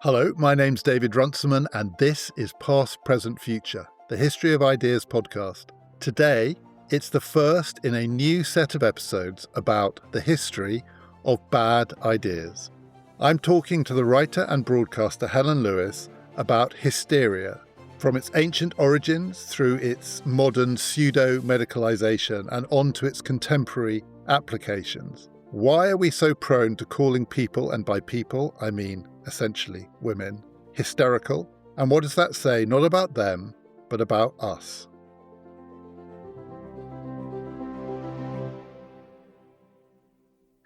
Hello, my name's David Runciman, and this is Past, Present, Future, the History of Ideas podcast. Today, it's the first in a new set of episodes about the history of bad ideas. I'm talking to the writer and broadcaster Helen Lewis about hysteria, from its ancient origins through its modern pseudo-medicalization and on to its contemporary applications. Why are we so prone to calling people, and by people I mean essentially women, hysterical? And what does that say not about them, but about us?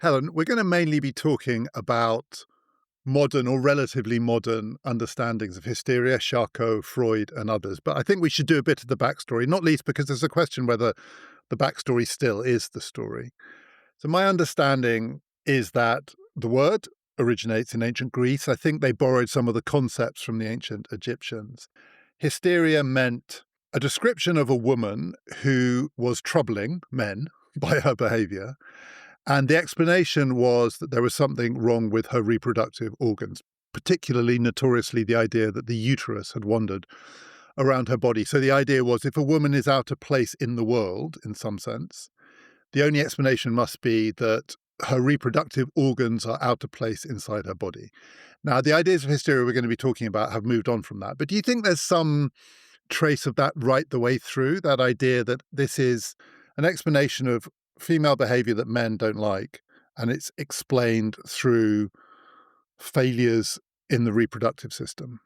Helen, we're going to mainly be talking about modern or relatively modern understandings of hysteria, Charcot, Freud and others. But I think we should do a bit of the backstory, not least because there's a question whether the backstory still is the story. So my understanding is that the word originates in ancient Greece. I think they borrowed some of the concepts from the ancient Egyptians. Hysteria meant a description of a woman who was troubling men by her behaviour. And the explanation was that there was something wrong with her reproductive organs, particularly notoriously the idea that the uterus had wandered around her body. So the idea was if a woman is out of place in the world, in some sense, the only explanation must be that her reproductive organs are out of place inside her body. Now, the ideas of hysteria we're going to be talking about have moved on from that. But do you think there's some trace of that right the way through, that idea that this is an explanation of female behavior that men don't like, and it's explained through failures in the reproductive system?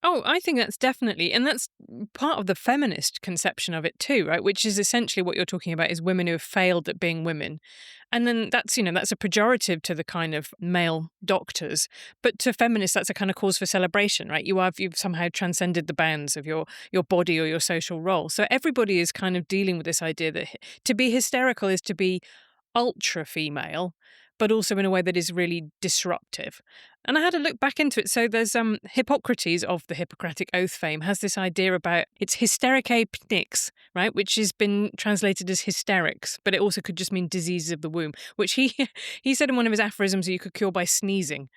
Oh, I think that's definitely, and that's part of the feminist conception of it too, right? Which is essentially what you're talking about is women who have failed at being women. And then that's a pejorative to the kind of male doctors. But to feminists, that's a kind of cause for celebration, right? You've somehow transcended the bounds of your body or your social role. So everybody is kind of dealing with this idea that to be hysterical is to be ultra female, but also in a way that is really disruptive. And I had to look back into it. So there's Hippocrates of the Hippocratic Oath fame has this idea about it's hystericae pnix, right, which has been translated as hysterics, but it also could just mean diseases of the womb, which he said in one of his aphorisms that you could cure by sneezing.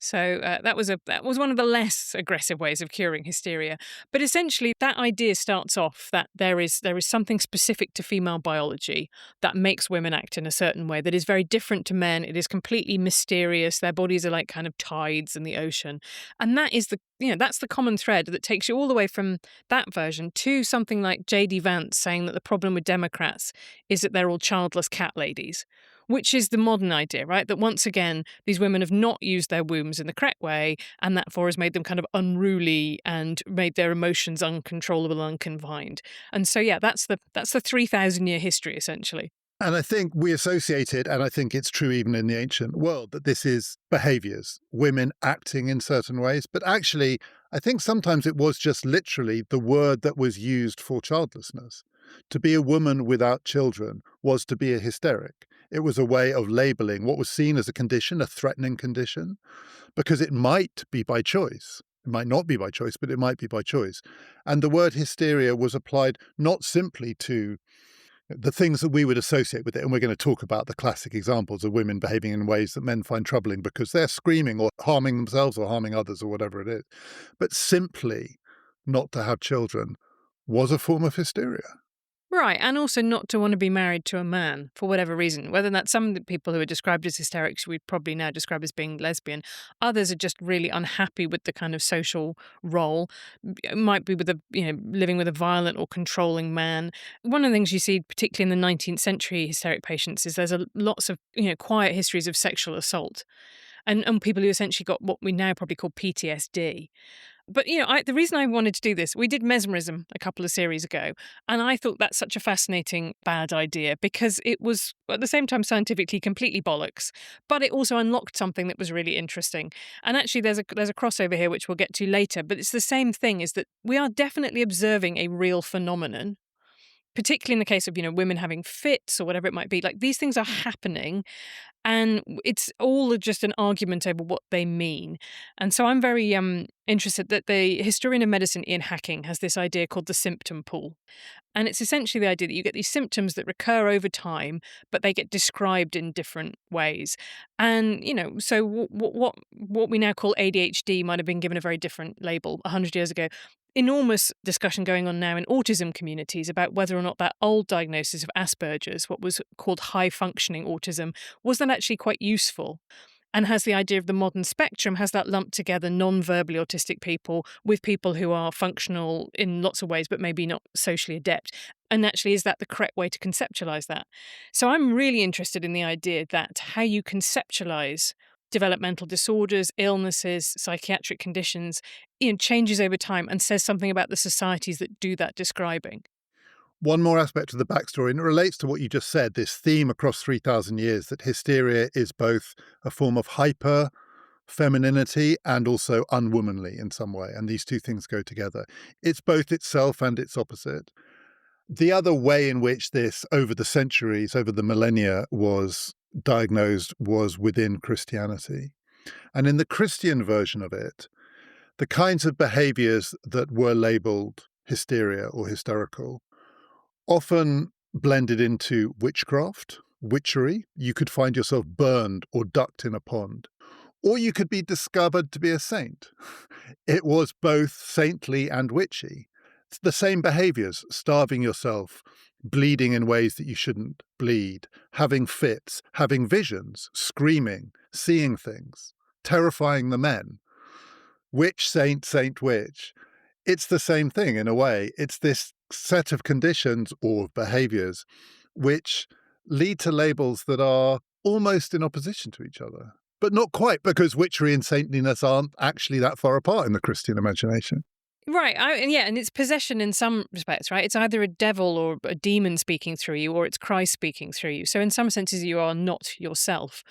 So that was one of the less aggressive ways of curing hysteria. But essentially, that idea starts off that there is something specific to female biology that makes women act in a certain way that is very different to men. It is completely mysterious. Their bodies are like kind of tides in the ocean, and that is that's the common thread that takes you all the way from that version to something like J.D. Vance saying that the problem with Democrats is that they're all childless cat ladies, which is the modern idea, right? That once again, these women have not used their wombs in the correct way, and that therefore has made them kind of unruly and made their emotions uncontrollable and unconfined. And so, yeah, that's the 3,000-year history, essentially. And I think we associate it, and I think it's true even in the ancient world, that this is behaviours, women acting in certain ways. But actually, I think sometimes it was just literally the word that was used for childlessness. To be a woman without children was to be a hysteric. It was a way of labelling what was seen as a condition, a threatening condition, because it might be by choice. It might not be by choice, but it might be by choice. And the word hysteria was applied not simply to the things that we would associate with it. And we're going to talk about the classic examples of women behaving in ways that men find troubling because they're screaming or harming themselves or harming others or whatever it is. But simply not to have children was a form of hysteria. Right, and also not to want to be married to a man for whatever reason. Whether that's some people who are described as hysterics, we'd probably now describe as being lesbian. Others are just really unhappy with the kind of social role. It might be with living with a violent or controlling man. One of the things you see, particularly in the 19th century hysteric patients, is there's lots of quiet histories of sexual assault. And people who essentially got what we now probably call PTSD. But, the reason I wanted to do this, we did mesmerism a couple of series ago, and I thought that's such a fascinating bad idea because it was, at the same time, scientifically completely bollocks, but it also unlocked something that was really interesting. And actually, there's a crossover here, which we'll get to later, but it's the same thing, is that we are definitely observing a real phenomenon, particularly in the case of, women having fits or whatever it might be, like these things are happening and it's all just an argument over what they mean. And so I'm very interested that the historian of medicine Ian Hacking has this idea called the symptom pool. And it's essentially the idea that you get these symptoms that recur over time, but they get described in different ways. And, so what we now call ADHD might have been given a very different label 100 years ago. Enormous discussion going on now in autism communities about whether or not that old diagnosis of Asperger's, what was called high functioning autism, was that actually quite useful. And has the idea of the modern spectrum, has that lumped together non-verbally autistic people with people who are functional in lots of ways, but maybe not socially adept. And actually, is that the correct way to conceptualize that? So I'm really interested in the idea that how you conceptualize developmental disorders, illnesses, psychiatric conditions, changes over time and says something about the societies that do that describing. One more aspect of the backstory, and it relates to what you just said, this theme across 3,000 years that hysteria is both a form of hyper femininity and also unwomanly in some way. And these two things go together. It's both itself and its opposite. The other way in which this, over the centuries, over the millennia, was diagnosed was within Christianity. And in the Christian version of it, the kinds of behaviors that were labeled hysteria or hysterical often blended into witchcraft, witchery. You could find yourself burned or ducked in a pond, or you could be discovered to be a saint. It was both saintly and witchy. It's the same behaviors: starving yourself, bleeding in ways that you shouldn't bleed, having fits, having visions, screaming, seeing things, terrifying the men. Witch, saint, saint, witch. It's the same thing in a way. It's this set of conditions or behaviors which lead to labels that are almost in opposition to each other, but not quite, because witchery and saintliness aren't actually that far apart in the Christian imagination. Right. And it's possession in some respects, right? It's either a devil or a demon speaking through you, or it's Christ speaking through you. So in some senses, you are not yourself.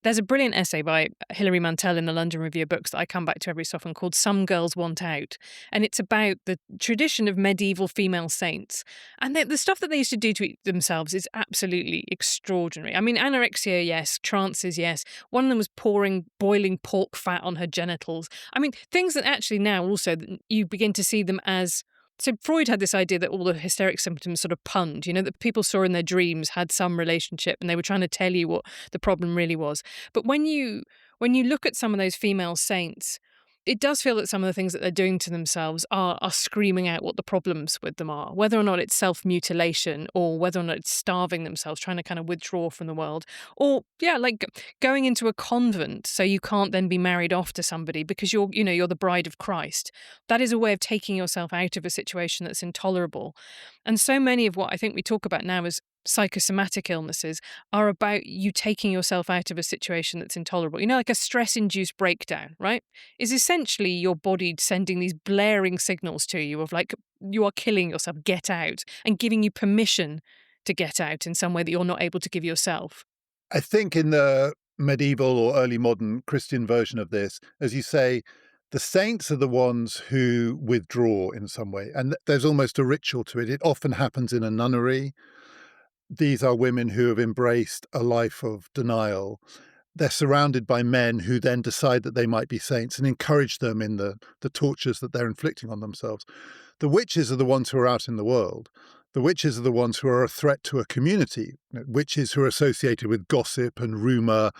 There's a brilliant essay by Hilary Mantel in the London Review of Books that I come back to every so often called Some Girls Want Out. And it's about the tradition of medieval female saints. And the stuff that they used to do to themselves is absolutely extraordinary. I mean, anorexia, yes. Trances, yes. One of them was pouring boiling pork fat on her genitals. I mean, things that actually now also you begin to see them as. So Freud had this idea that all the hysteric symptoms sort of punned, that people saw in their dreams had some relationship and they were trying to tell you what the problem really was. But when you look at some of those female saints, it does feel that some of the things that they're doing to themselves are screaming out what the problems with them are, whether or not it's self-mutilation or whether or not it's starving themselves, trying to kind of withdraw from the world, or like going into a convent so you can't then be married off to somebody because you're the bride of Christ. That is a way of taking yourself out of a situation that's intolerable. And so many of what I think we talk about now is psychosomatic illnesses are about you taking yourself out of a situation that's intolerable. Like a stress-induced breakdown, right? Is essentially your body sending these blaring signals to you of like, you are killing yourself, get out, and giving you permission to get out in some way that you're not able to give yourself. I think in the medieval or early modern Christian version of this, as you say, the saints are the ones who withdraw in some way. And there's almost a ritual to it. It often happens in a nunnery. These are women who have embraced a life of denial. They're surrounded by men who then decide that they might be saints and encourage them in the tortures that they're inflicting on themselves. The witches are the ones who are out in the world. The witches are the ones who are a threat to a community. Witches who are associated with gossip and rumour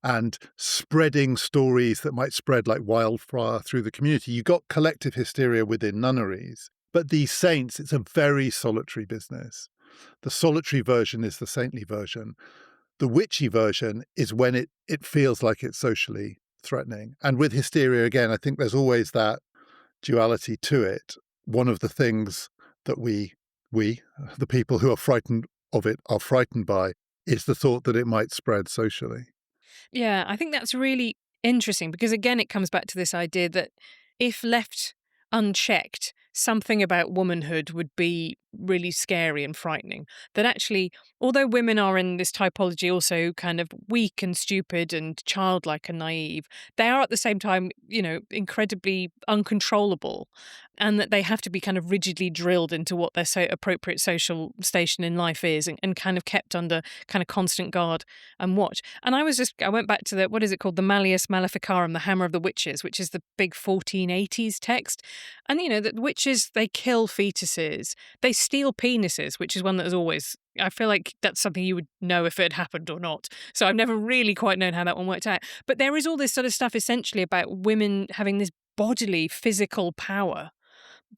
and spreading stories that might spread like wildfire through the community. You got collective hysteria within nunneries. But these saints, it's a very solitary business. The solitary version is the saintly version. The witchy version is when it feels like it's socially threatening. And with hysteria, again, I think there's always that duality to it. One of the things that we, the people who are frightened of it, are frightened by is the thought that it might spread socially. Yeah, I think that's really interesting because, again, it comes back to this idea that if left unchecked, something about womanhood would be really scary and frightening. That actually, although women are in this typology also kind of weak and stupid and childlike and naive, they are at the same time, incredibly uncontrollable, and that they have to be kind of rigidly drilled into what their appropriate social station in life is, and kind of kept under kind of constant guard and watch. And I went back to what is it called? The Malleus Maleficarum, the Hammer of the Witches, which is the big 1480s text. And, that witches, they kill fetuses, they steal penises, which is one that is always, I feel like that's something you would know if it had happened or not. So I've never really quite known how that one worked out. But there is all this sort of stuff essentially about women having this bodily, physical power.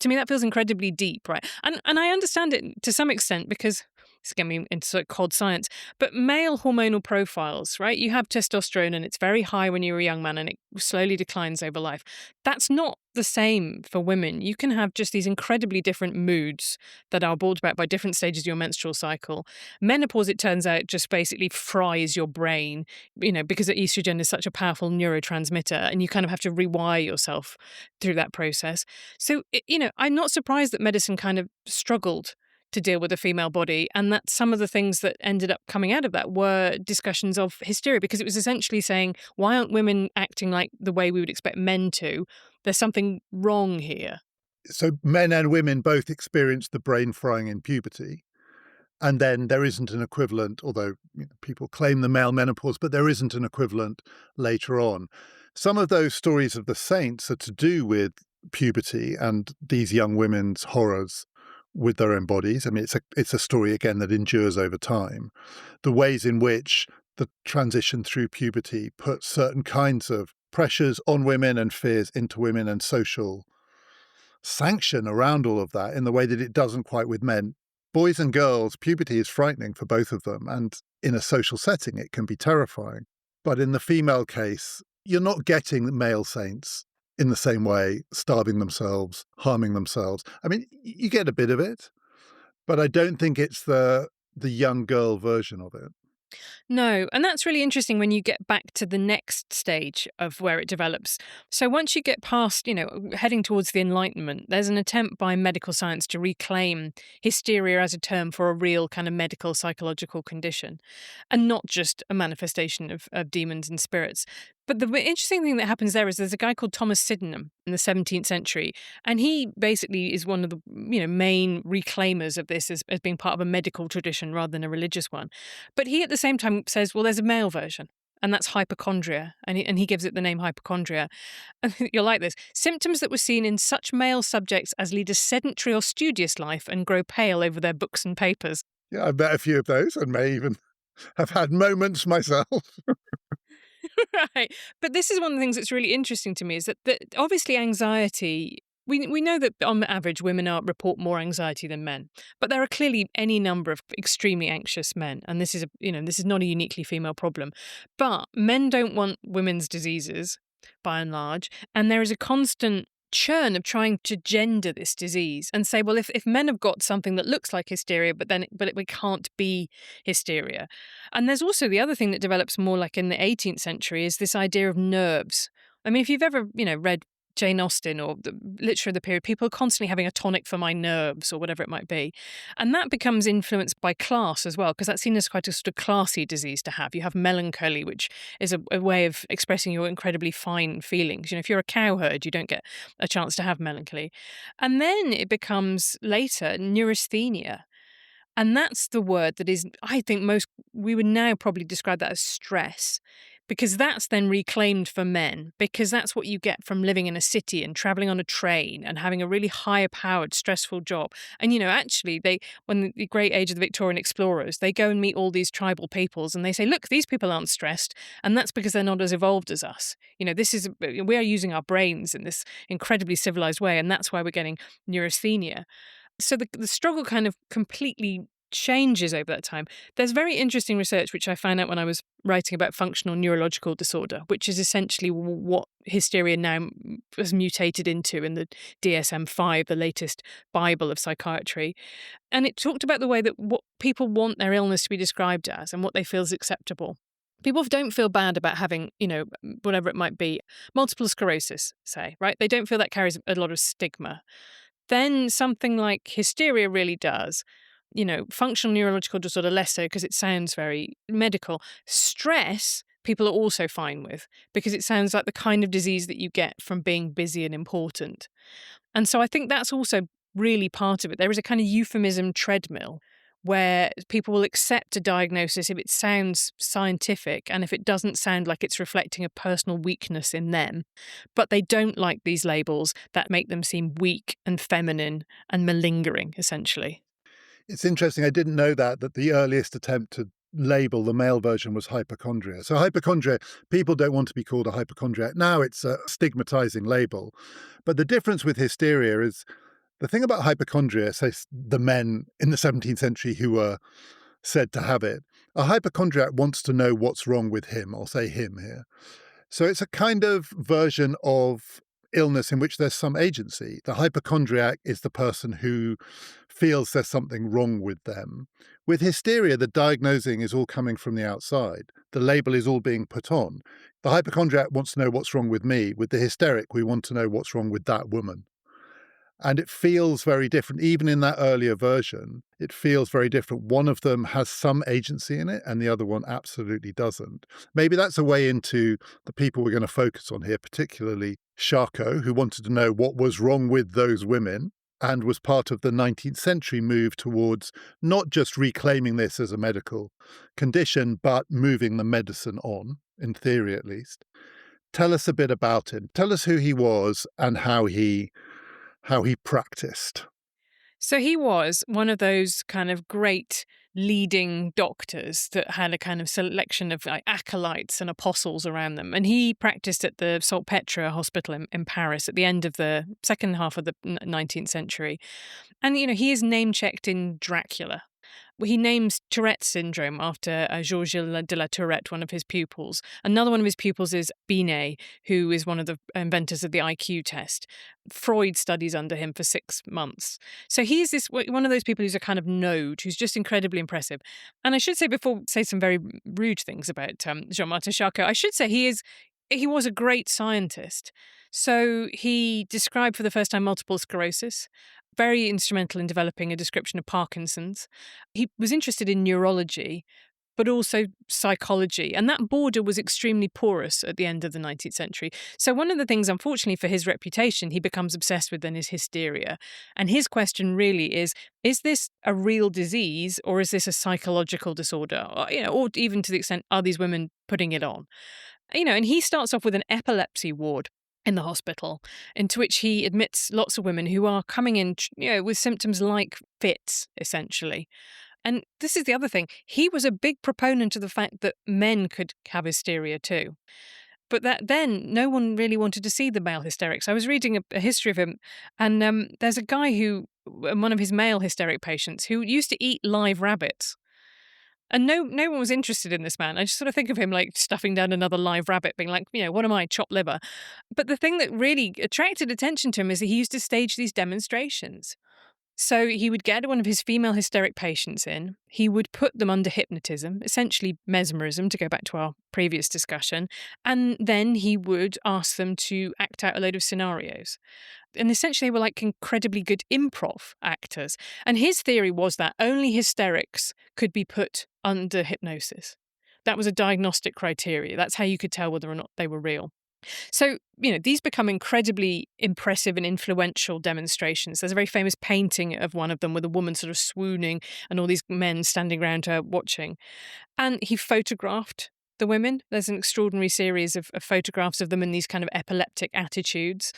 To me, that feels incredibly deep, right? And I understand it to some extent because it's getting me into sort of cod science, but male hormonal profiles, right? You have testosterone and it's very high when you're a young man and it slowly declines over life. That's not the same for women. You can have just these incredibly different moods that are brought about by different stages of your menstrual cycle. Menopause, it turns out, just basically fries your brain, because estrogen is such a powerful neurotransmitter and you kind of have to rewire yourself through that process. So, I'm not surprised that medicine kind of struggled to deal with the female body, and that some of the things that ended up coming out of that were discussions of hysteria, because it was essentially saying, why aren't women acting like the way we would expect men to? There's something wrong here. So men and women both experience the brain frying in puberty. And then there isn't an equivalent, although people claim the male menopause, but there isn't an equivalent later on. Some of those stories of the saints are to do with puberty and these young women's horrors with their own bodies. I mean, it's a story, again, that endures over time. The ways in which the transition through puberty puts certain kinds of pressures on women and fears into women and social sanction around all of that in the way that it doesn't quite with men. Boys and girls, puberty is frightening for both of them, and in a social setting, it can be terrifying. But in the female case, you're not getting the male saints in the same way, starving themselves, harming themselves. I mean, you get a bit of it, but I don't think it's the young girl version of it. No, and that's really interesting when you get back to the next stage of where it develops. So once you get past, heading towards the Enlightenment, there's an attempt by medical science to reclaim hysteria as a term for a real kind of medical psychological condition, and not just a manifestation of demons and spirits. But the interesting thing that happens there is there's a guy called Thomas Sydenham in the 17th century, and he basically is one of the main reclaimers of this as being part of a medical tradition rather than a religious one. But he at the same time says, well, there's a male version, and that's hypochondria, and he gives it the name hypochondria. And you'll like this. Symptoms that were seen in such male subjects as lead a sedentary or studious life and grow pale over their books and papers. Yeah, I've met a few of those and may even have had moments myself. Right. But this is one of the things that's really interesting to me is that obviously anxiety, we know that on average women report more anxiety than men, but there are clearly any number of extremely anxious men, and this is this is not a uniquely female problem. But men don't want women's diseases by and large, and there is a constant churn of trying to gender this disease and say, well, if men have got something that looks like hysteria, but it can't be hysteria. And there's also the other thing that develops more like in the 18th century is this idea of nerves. I mean, if you've ever, read Jane Austen or the literature of the period, people are constantly having a tonic for my nerves or whatever it might be. And that becomes influenced by class as well, because that's seen as quite a sort of classy disease to have. You have melancholy, which is a way of expressing your incredibly fine feelings. If you're a cowherd, you don't get a chance to have melancholy. And then it becomes later neurasthenia. And that's the word that is, I think we would now probably describe that as stress, because that's then reclaimed for men, because that's what you get from living in a city and traveling on a train and having a really higher powered, stressful job. And, actually when the great age of the Victorian explorers, they go and meet all these tribal peoples and they say, look, these people aren't stressed. And that's because they're not as evolved as us. We are using our brains in this incredibly civilized way. And that's why we're getting neurasthenia. So the struggle kind of completely changes over that time. There's very interesting research which I found out when I was writing about functional neurological disorder, which is essentially what hysteria now has mutated into in the DSM-5, the latest Bible of psychiatry. And it talked about the way that what people want their illness to be described as and what they feel is acceptable. People don't feel bad about having, whatever it might be, multiple sclerosis, say, right? They don't feel that carries a lot of stigma. then something like hysteria really does. Functional neurological disorder less so because it sounds very medical. Stress, people are also fine with because it sounds like the kind of disease that you get from being busy and important. And so I think that's also really part of it. There is a kind of euphemism treadmill where people will accept a diagnosis if it sounds scientific and if it doesn't sound like it's reflecting a personal weakness in them. But they don't like these labels that make them seem weak and feminine and malingering, essentially. It's interesting. I didn't know that the earliest attempt to label the male version was hypochondria. So hypochondria, people don't want to be called a hypochondriac. Now it's a stigmatizing label. But the difference with hysteria is the thing about hypochondria, say the men in the 17th century who were said to have it, a hypochondriac wants to know what's wrong with him. I'll say him here. So it's a kind of version of illness in which there's some agency. The hypochondriac is the person who feels there's something wrong with them. With hysteria, the diagnosing is all coming from the outside. The label is all being put on. The hypochondriac wants to know what's wrong with me. With the hysteric, we want to know what's wrong with that woman. And it feels very different. Even in that earlier version, it feels very different. One of them has some agency in it, and the other one absolutely doesn't. Maybe that's a way into the people we're going to focus on here, particularly Charcot, who wanted to know what was wrong with those women and was part of the 19th century move towards not just reclaiming this as a medical condition, but moving the medicine on, in theory at least. Tell us a bit about him. Tell us who he was and how he practiced. So he was one of those kind of great leading doctors that had a kind of selection of like acolytes and apostles around them. And he practiced at the Salpêtre Hospital in Paris at the end of the second half of the 19th century. And, he is name checked in Dracula. He names Tourette syndrome after Georges de la Tourette, one of his pupils. Another one of his pupils is Binet, who is one of the inventors of the IQ test. Freud studies under him for 6 months. So he is one of those people who's a kind of node, who's just incredibly impressive. And I should say, before say some very rude things about Jean-Martin Charcot, I should say he was a great scientist. So he described for the first time multiple sclerosis, very instrumental in developing a description of Parkinson's. He was interested in neurology, but also psychology. And that border was extremely porous at the end of the 19th century. So one of the things, unfortunately, for his reputation, he becomes obsessed with then is hysteria. And his question really is this a real disease or is this a psychological disorder? Or even to the extent, are these women putting it on? And he starts off with an epilepsy ward in the hospital, into which he admits lots of women who are coming in, with symptoms like fits, essentially. And this is the other thing. He was a big proponent of the fact that men could have hysteria too. But that then no one really wanted to see the male hysterics. I was reading a history of him, and there's a guy one of his male hysteric patients, who used to eat live rabbits. And no one was interested in this man. I just sort of think of him like stuffing down another live rabbit, being like, what am I, chopped liver? But the thing that really attracted attention to him is that he used to stage these demonstrations. So he would get one of his female hysteric patients in, he would put them under hypnotism, essentially mesmerism, to go back to our previous discussion, and then he would ask them to act out a load of scenarios. And essentially they were like incredibly good improv actors. And his theory was that only hysterics could be put under hypnosis. That was a diagnostic criteria. That's how you could tell whether or not they were real. So, these become incredibly impressive and influential demonstrations. There's a very famous painting of one of them with a woman sort of swooning and all these men standing around her watching. And he photographed the women. There's an extraordinary series of photographs of them in these kind of epileptic attitudes.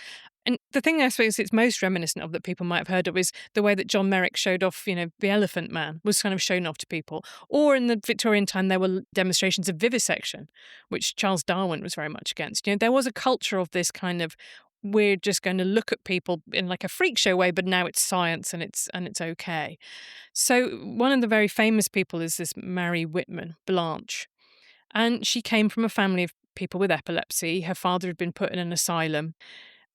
And the thing I suppose it's most reminiscent of that people might have heard of is the way that John Merrick showed off, the Elephant Man was kind of shown off to people. Or in the Victorian time, there were demonstrations of vivisection, which Charles Darwin was very much against. There was a culture of this kind of, we're just going to look at people in like a freak show way, but now it's science and it's okay. So one of the very famous people is this Mary Whitman, Blanche. And she came from a family of people with epilepsy. Her father had been put in an asylum.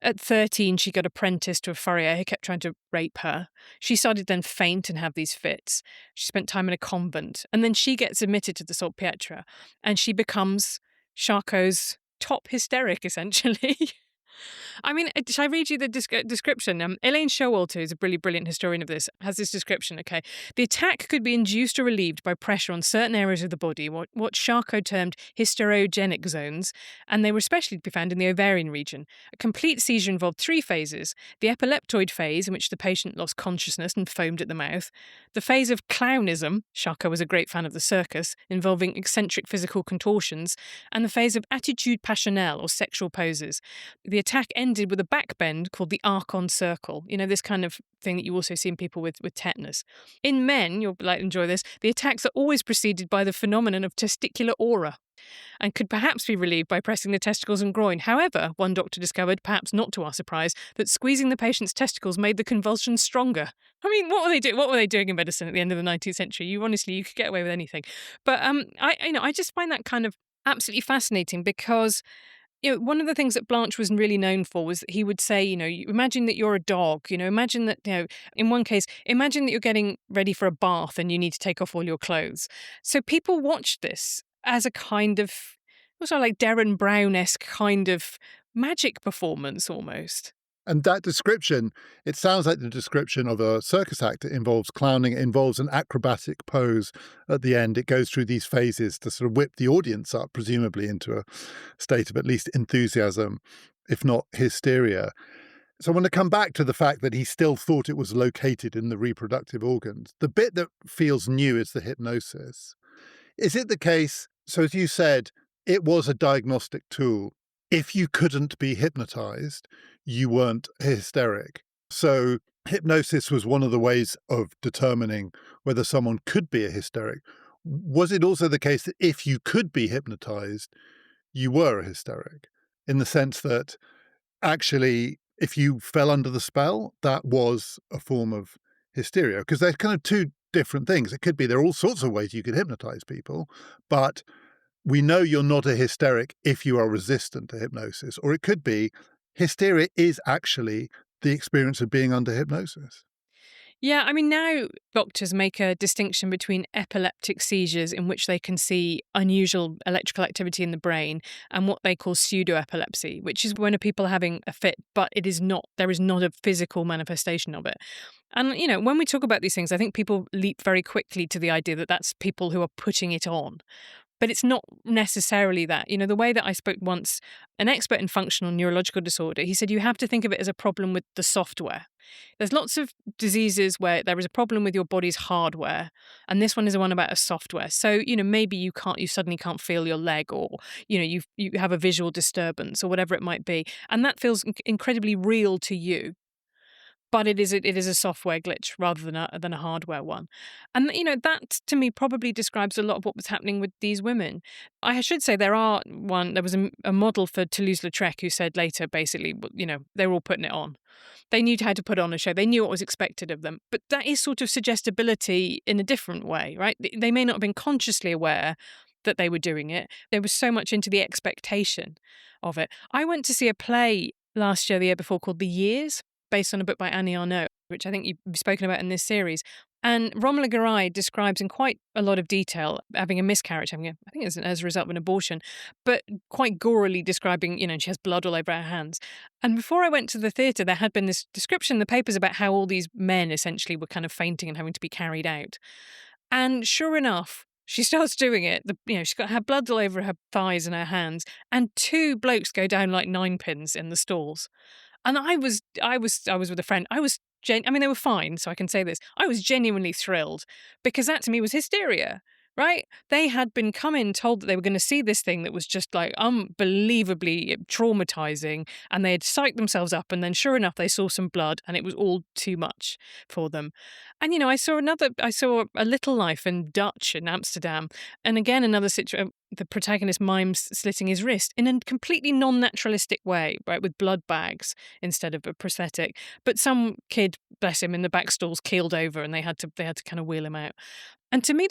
At 13, she got apprenticed to a furrier who kept trying to rape her. She started then faint and have these fits. She spent time in a convent. And then she gets admitted to the Salpêtre and she becomes Charcot's top hysteric, essentially. I mean, shall I read you the description? Elaine Showalter, who's a really brilliant historian of this, has this description. Okay, the attack could be induced or relieved by pressure on certain areas of the body, what Charcot termed hysterogenic zones, and they were especially to be found in the ovarian region. A complete seizure involved three phases: the epileptoid phase, in which the patient lost consciousness and foamed at the mouth; the phase of clownism — Charcot was a great fan of the circus, involving eccentric physical contortions; and the phase of attitude passionnelle, or sexual poses. The attack ended with a backbend called the archon circle. You know, this kind of thing that you also see in people with tetanus. In men, you'll like enjoy this, the attacks are always preceded by the phenomenon of testicular aura and could perhaps be relieved by pressing the testicles and groin. However, one doctor discovered, perhaps not to our surprise, that squeezing the patient's testicles made the convulsions stronger. I mean, what were they doing? What were they doing in medicine at the end of the 19th century? You could get away with anything. But I just find that kind of absolutely fascinating because one of the things that Blanche was really known for was that he would say, you imagine that you're a dog, imagine that, in one case, imagine that you're getting ready for a bath and you need to take off all your clothes. So people watched this as a kind of, also like Derren Brown-esque kind of magic performance almost. And that description, it sounds like the description of a circus act. It involves clowning, it involves an acrobatic pose at the end. It goes through these phases to sort of whip the audience up, presumably into a state of at least enthusiasm, if not hysteria. So I want to come back to the fact that he still thought it was located in the reproductive organs. The bit that feels new is the hypnosis. Is it the case, so as you said, it was a diagnostic tool. If you couldn't be hypnotized, you weren't hysteric. So hypnosis was one of the ways of determining whether someone could be a hysteric. Was it also the case that if you could be hypnotized, you were a hysteric? In the sense that actually, if you fell under the spell, that was a form of hysteria? Because they're kind of two different things. It could be there are all sorts of ways you could hypnotize people, but we know you're not a hysteric if you are resistant to hypnosis. Or it could be hysteria is actually the experience of being under hypnosis. Yeah, I mean, now doctors make a distinction between epileptic seizures, in which they can see unusual electrical activity in the brain, and what they call pseudoepilepsy, which is when people are having a fit, but there is not a physical manifestation of it. And, when we talk about these things, I think people leap very quickly to the idea that that's people who are putting it on. But it's not necessarily that. The way that I spoke once, an expert in functional neurological disorder, he said you have to think of it as a problem with the software. There's lots of diseases where there is a problem with your body's hardware, and this one is the one about a software. So, maybe you suddenly can't feel your leg, or, you have a visual disturbance or whatever it might be. And that feels incredibly real to you. But it is a software glitch rather than a hardware one. And, that to me probably describes a lot of what was happening with these women. I should say there was a model for Toulouse-Lautrec who said later, basically, they were all putting it on. They knew how to put on a show. They knew what was expected of them. But that is sort of suggestibility in a different way, right? They may not have been consciously aware that they were doing it. They were so much into the expectation of it. I went to see a play last year, the year before, called The Years, based on a book by Annie Arnaud, which I think you've spoken about in this series. And Romola Garai describes in quite a lot of detail having a miscarriage, I think it's as a result of an abortion, but quite gorily describing, she has blood all over her hands. And before I went to the theatre, there had been this description in the papers about how all these men essentially were kind of fainting and having to be carried out. And sure enough, she starts doing it. She's got her blood all over her thighs and her hands, and two blokes go down like nine pins in the stalls. And I was with a friend. They were fine, so I can say this. I was genuinely thrilled because that to me was hysteria, right? They had been told that they were going to see this thing that was just like unbelievably traumatizing, and they had psyched themselves up, and then sure enough, they saw some blood, and it was all too much for them. And I saw A Little Life in Dutch in Amsterdam, and again another situation. The protagonist mimes slitting his wrist in a completely non-naturalistic way, right, with blood bags instead of a prosthetic. But some kid, bless him, in the back stalls keeled over, and they had to kind of wheel him out. And to me,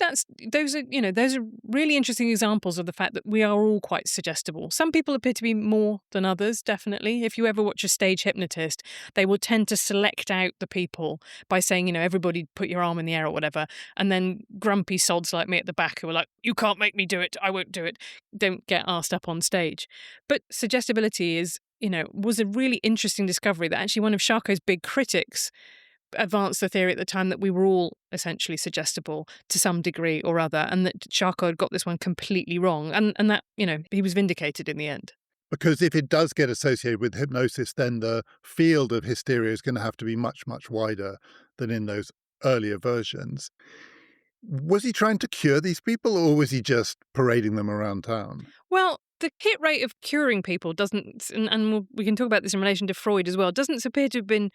those are really interesting examples of the fact that we are all quite suggestible. Some people appear to be more than others, definitely. If you ever watch a stage hypnotist, they will tend to select out the people by saying, everybody put your arm in the air or whatever. And then grumpy sods like me at the back who are like, you can't make me do it, I won't do it, don't get asked up on stage. But suggestibility is was a really interesting discovery that actually one of Charcot's big critics advanced the theory at the time that we were all essentially suggestible to some degree or other, and that Charcot had got this one completely wrong, and that, he was vindicated in the end. Because if it does get associated with hypnosis, then the field of hysteria is going to have to be much, much wider than in those earlier versions. Was he trying to cure these people, or was he just parading them around town? Well, the hit rate of curing people doesn't, and we can talk about this in relation to Freud as well, doesn't appear to have been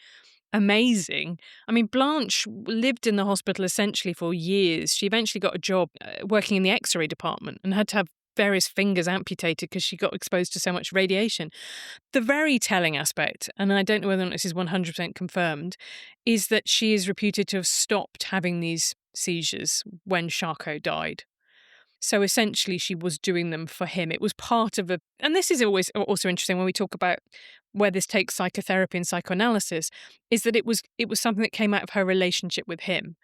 amazing. I mean, Blanche lived in the hospital essentially for years. She eventually got a job working in the X-ray department and had to have various fingers amputated because she got exposed to so much radiation. The very telling aspect, and I don't know whether or not this is 100% confirmed, is that she is reputed to have stopped having these seizures when Charcot died. So essentially, she was doing them for him. It was part of and this is always also interesting when we talk about where this takes psychotherapy and psychoanalysis, is that it was something that came out of her relationship with him.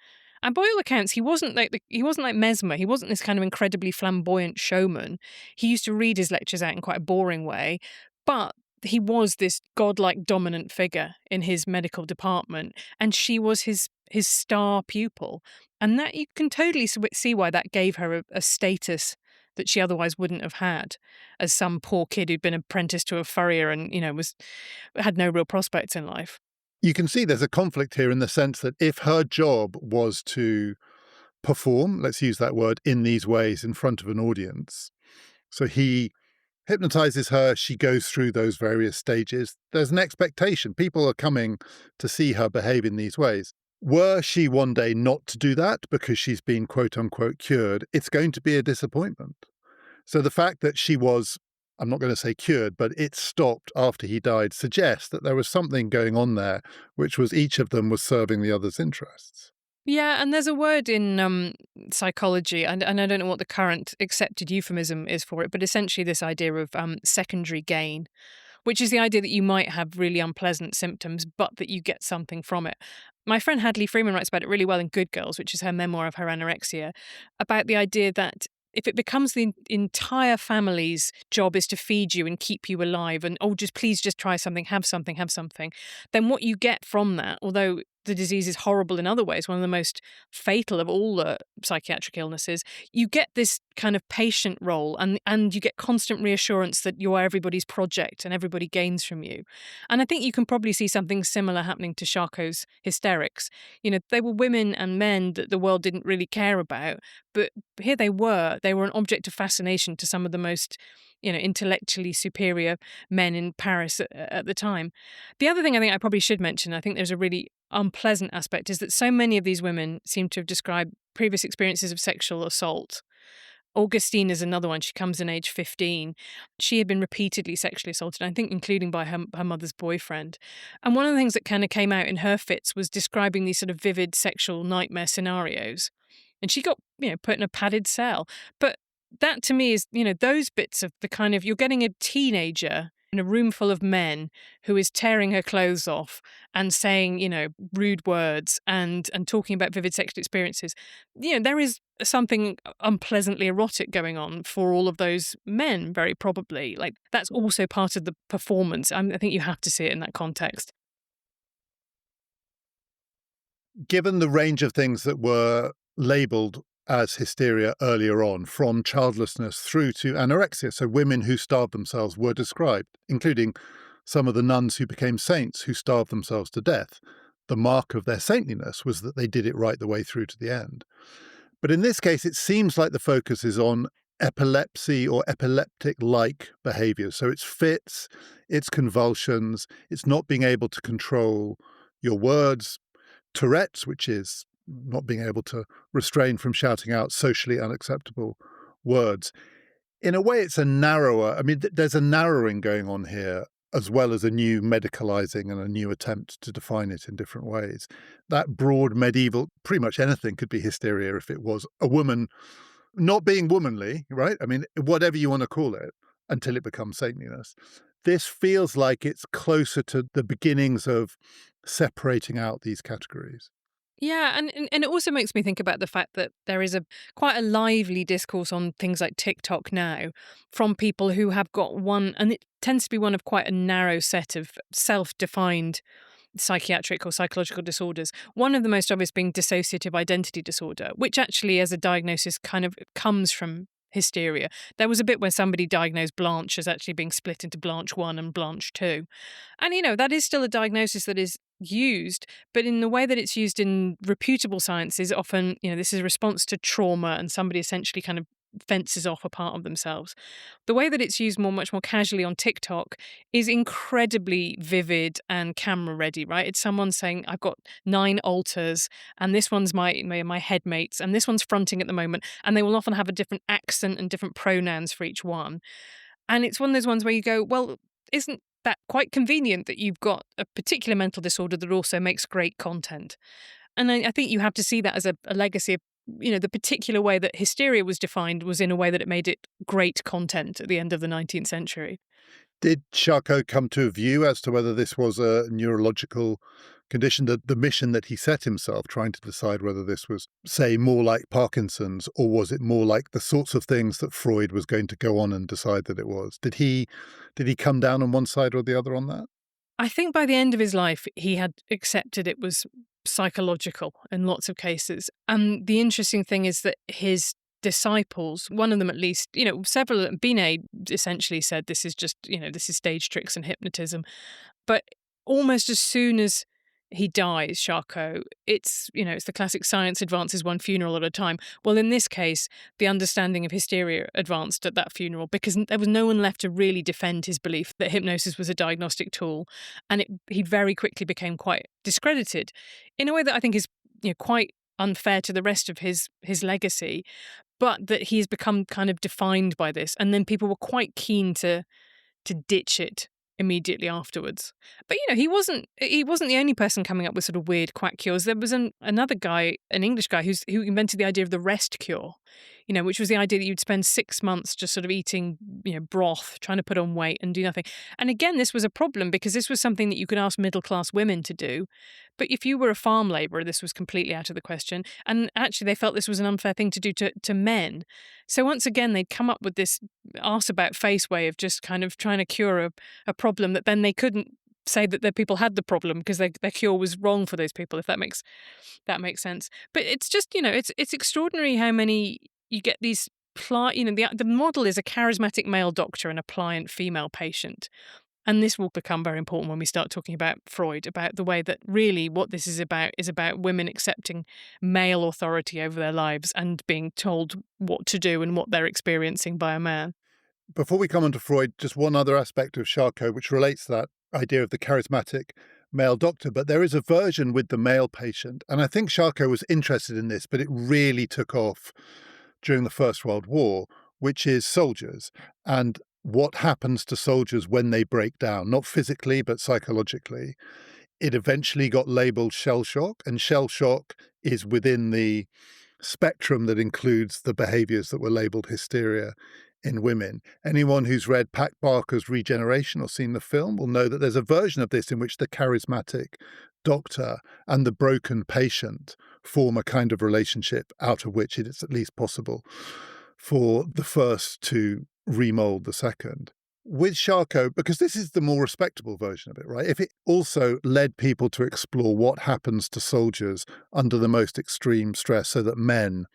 And by all accounts, he wasn't like Mesmer. He wasn't this kind of incredibly flamboyant showman. He used to read his lectures out in quite a boring way, but he was this godlike dominant figure in his medical department, and she was his star pupil. And that you can totally see why that gave her a status that she otherwise wouldn't have had as some poor kid who'd been apprenticed to a furrier and, had no real prospects in life. You can see there's a conflict here in the sense that if her job was to perform, let's use that word, in these ways in front of an audience, so he hypnotizes her, she goes through those various stages. There's an expectation. People are coming to see her behave in these ways. Were she one day not to do that because she's been quote unquote cured, it's going to be a disappointment. So the fact that she was, I'm not going to say cured, but it stopped after he died suggests that there was something going on there, which was each of them was serving the other's interests. Yeah, and there's a word in psychology, and I don't know what the current accepted euphemism is for it, but essentially this idea of secondary gain, which is the idea that you might have really unpleasant symptoms, but that you get something from it. My friend Hadley Freeman writes about it really well in Good Girls, which is her memoir of her anorexia, about the idea that if it becomes the entire family's job is to feed you and keep you alive and, oh, just try something, have something, then what you get from that, although the disease is horrible in other ways, one of the most fatal of all the psychiatric illnesses, you get this kind of patient role and you get constant reassurance that you are everybody's project and everybody gains from you. And I think you can probably see something similar happening to Charcot's hysterics. They were women and men that the world didn't really care about, but here they were an object of fascination to some of the most intellectually superior men in Paris at the time. The other thing I think I probably should mention, I think there's a really unpleasant aspect, is that so many of these women seem to have described previous experiences of sexual assault. Augustine is another one. She comes in age 15. She had been repeatedly sexually assaulted, I think including by her mother's boyfriend. And one of the things that kind of came out in her fits was describing these sort of vivid sexual nightmare scenarios. And she got, put in a padded cell. But that to me is, those bits of the kind of, you're getting a teenager in a room full of men who is tearing her clothes off and saying, rude words and talking about vivid sexual experiences. There is something unpleasantly erotic going on for all of those men, very probably. Like, that's also part of the performance. I think you have to see it in that context. Given the range of things that were labelled as hysteria earlier on, from childlessness through to anorexia. So women who starved themselves were described, including some of the nuns who became saints who starved themselves to death. The mark of their saintliness was that they did it right the way through to the end. But in this case, it seems like the focus is on epilepsy or epileptic-like behaviour. So it's fits, it's convulsions, it's not being able to control your words, Tourette's, which is not being able to restrain from shouting out socially unacceptable words. In a way, it's a narrower, there's a narrowing going on here, as well as a new medicalizing and a new attempt to define it in different ways. That broad medieval, pretty much anything could be hysteria if it was a woman not being womanly, right? Whatever you want to call it, until it becomes saintliness. This feels like it's closer to the beginnings of separating out these categories. Yeah, and it also makes me think about the fact that there is a quite a lively discourse on things like TikTok now from people who have got one, and it tends to be one of quite a narrow set of self-defined psychiatric or psychological disorders. One of the most obvious being dissociative identity disorder, which actually, as a diagnosis, kind of comes from hysteria. There was a bit where somebody diagnosed Blanche as actually being split into Blanche 1 and Blanche 2. And, that is still a diagnosis that is used, but in the way that it's used in reputable sciences, often, this is a response to trauma and somebody essentially kind of fences off a part of themselves. The way that it's used much more casually on TikTok is incredibly vivid and camera ready, right? It's someone saying, I've got 9 alters and this one's my headmates and this one's fronting at the moment. And they will often have a different accent and different pronouns for each one. And it's one of those ones where you go, well, isn't that quite convenient that you've got a particular mental disorder that also makes great content? And I think you have to see that as a legacy of, the particular way that hysteria was defined was in a way that it made it great content at the end of the 19th century. Did Charcot come to a view as to whether this was a neurological condition, that the mission that he set himself, trying to decide whether this was, say, more like Parkinson's, or was it more like the sorts of things that Freud was going to go on and decide that it was? Did he come down on one side or the other on that? I think by the end of his life, he had accepted it was psychological in lots of cases. And the interesting thing is that his disciples, one of them at least, several, Binet essentially said this is just, this is stage tricks and hypnotism. But almost as soon as he dies, Charcot, it's the classic science advances one funeral at a time. Well, in this case, the understanding of hysteria advanced at that funeral because there was no one left to really defend his belief that hypnosis was a diagnostic tool. And he very quickly became quite discredited in a way that I think is quite unfair to the rest of his legacy, but that he's become kind of defined by this. And then people were quite keen to ditch it immediately afterwards. But he wasn't the only person coming up with sort of weird quack cures. There was another guy, an English guy, who invented the idea of the rest cure, which was the idea that you'd spend 6 months just sort of eating, broth, trying to put on weight and do nothing. And again, this was a problem because this was something that you could ask middle class women to do. But if you were a farm labourer, this was completely out of the question. And actually, they felt this was an unfair thing to do to men. So once again, they'd come up with this arse about face way of just kind of trying to cure a problem that then they couldn't say that their people had the problem because their cure was wrong for those people, if that makes sense. But it's just, it's extraordinary how many you get these the model is a charismatic male doctor and a pliant female patient. And this will become very important when we start talking about Freud, about the way that really what this is about women accepting male authority over their lives and being told what to do and what they're experiencing by a man. Before we come on to Freud, just one other aspect of Charcot which relates to that idea of the charismatic male doctor, but there is a version with the male patient. And I think Charcot was interested in this, but it really took off during the First World War, which is soldiers and what happens to soldiers when they break down, not physically, but psychologically. It eventually got labeled shell shock, and shell shock is within the spectrum that includes the behaviors that were labeled hysteria in women. Anyone who's read Pack Barker's Regeneration or seen the film will know that there's a version of this in which the charismatic doctor and the broken patient form a kind of relationship out of which it is at least possible for the first to remold the second. With Charcot, because this is the more respectable version of it, right? If it also led people to explore what happens to soldiers under the most extreme stress so that men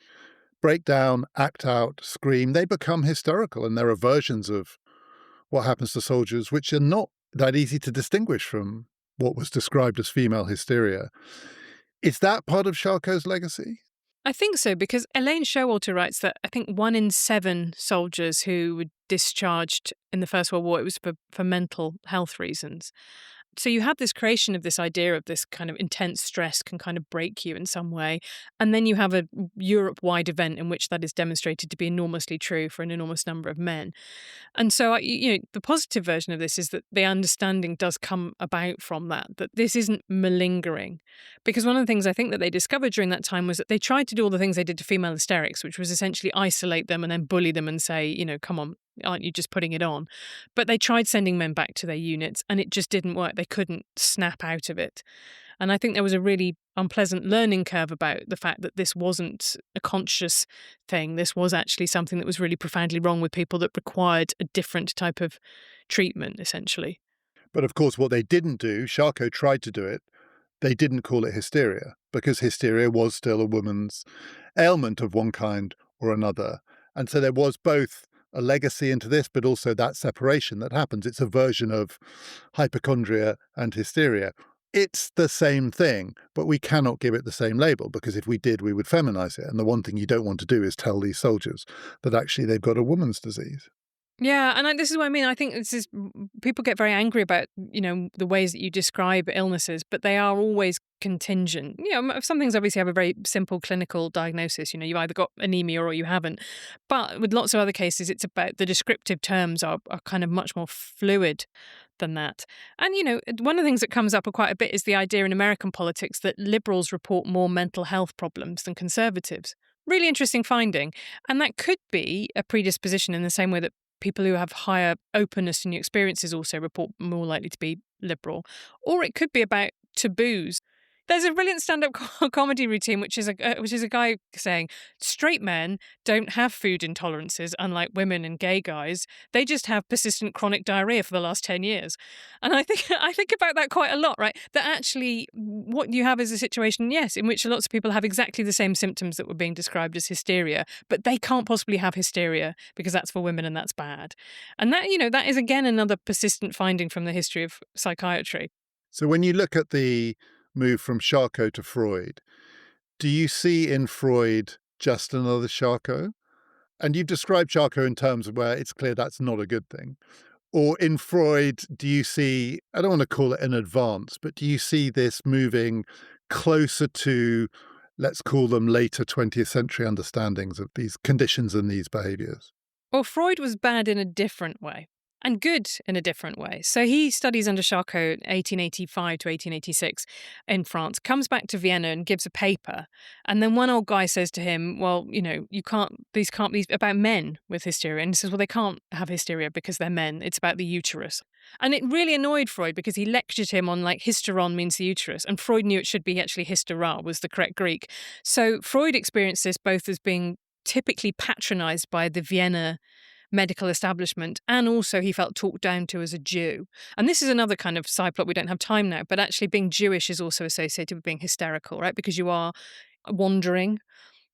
break down, act out, scream, they become hysterical. And there are versions of what happens to soldiers which are not that easy to distinguish from what was described as female hysteria. Is that part of Charcot's legacy? I think so, because Elaine Showalter writes that I think 1 in 7 soldiers who were discharged in the First World War, it was for mental health reasons. So you have this creation of this idea of this kind of intense stress can kind of break you in some way. And then you have a Europe-wide event in which that is demonstrated to be enormously true for an enormous number of men. And so, the positive version of this is that the understanding does come about from that this isn't malingering. Because one of the things I think that they discovered during that time was that they tried to do all the things they did to female hysterics, which was essentially isolate them and then bully them and say, come on, aren't you just putting it on? But they tried sending men back to their units and it just didn't work. They couldn't snap out of it. And I think there was a really unpleasant learning curve about the fact that this wasn't a conscious thing. This was actually something that was really profoundly wrong with people that required a different type of treatment, essentially. But of course, what they didn't do, Charcot tried to do it, they didn't call it hysteria because hysteria was still a woman's ailment of one kind or another. And so there was both a legacy into this, but also that separation that happens. It's a version of hypochondria and hysteria. It's the same thing, but we cannot give it the same label because if we did, we would feminize it. And the one thing you don't want to do is tell these soldiers that actually they've got a woman's disease. Yeah, and this is what I mean. I think this is people get very angry about the ways that you describe illnesses, but they are always contingent. Some things obviously have a very simple clinical diagnosis. You either got anemia or you haven't. But with lots of other cases, it's about the descriptive terms are kind of much more fluid than that. And one of the things that comes up quite a bit is the idea in American politics that liberals report more mental health problems than conservatives. Really interesting finding, and that could be a predisposition in the same way that people who have higher openness to new experiences also report more likely to be liberal. Or it could be about taboos. There's a brilliant stand-up comedy routine, which is a guy saying, straight men don't have food intolerances, unlike women and gay guys. They just have persistent chronic diarrhea for the last 10 years. And I think about that quite a lot, right? That actually what you have is a situation, yes, in which lots of people have exactly the same symptoms that were being described as hysteria, but they can't possibly have hysteria because that's for women and that's bad. And that is again another persistent finding from the history of psychiatry. So when you look at the move from Charcot to Freud, do you see in Freud just another Charcot? And you've described Charcot in terms of where it's clear that's not a good thing. Or in Freud, do you see, I don't want to call it an advance, but do you see this moving closer to, let's call them later 20th century understandings of these conditions and these behaviours? Well, Freud was bad in a different way and good in a different way. So he studies under Charcot 1885 to 1886 in France, comes back to Vienna and gives a paper. And then one old guy says to him, well, these can't be about men with hysteria. And he says, well, they can't have hysteria because they're men. It's about the uterus. And it really annoyed Freud because he lectured him on hysteron means the uterus. And Freud knew it should be actually hystera was the correct Greek. So Freud experienced this both as being typically patronized by the Vienna medical establishment, and also he felt talked down to as a Jew. And this is another kind of side plot, we don't have time now, but actually being Jewish is also associated with being hysterical, right? Because you are wandering,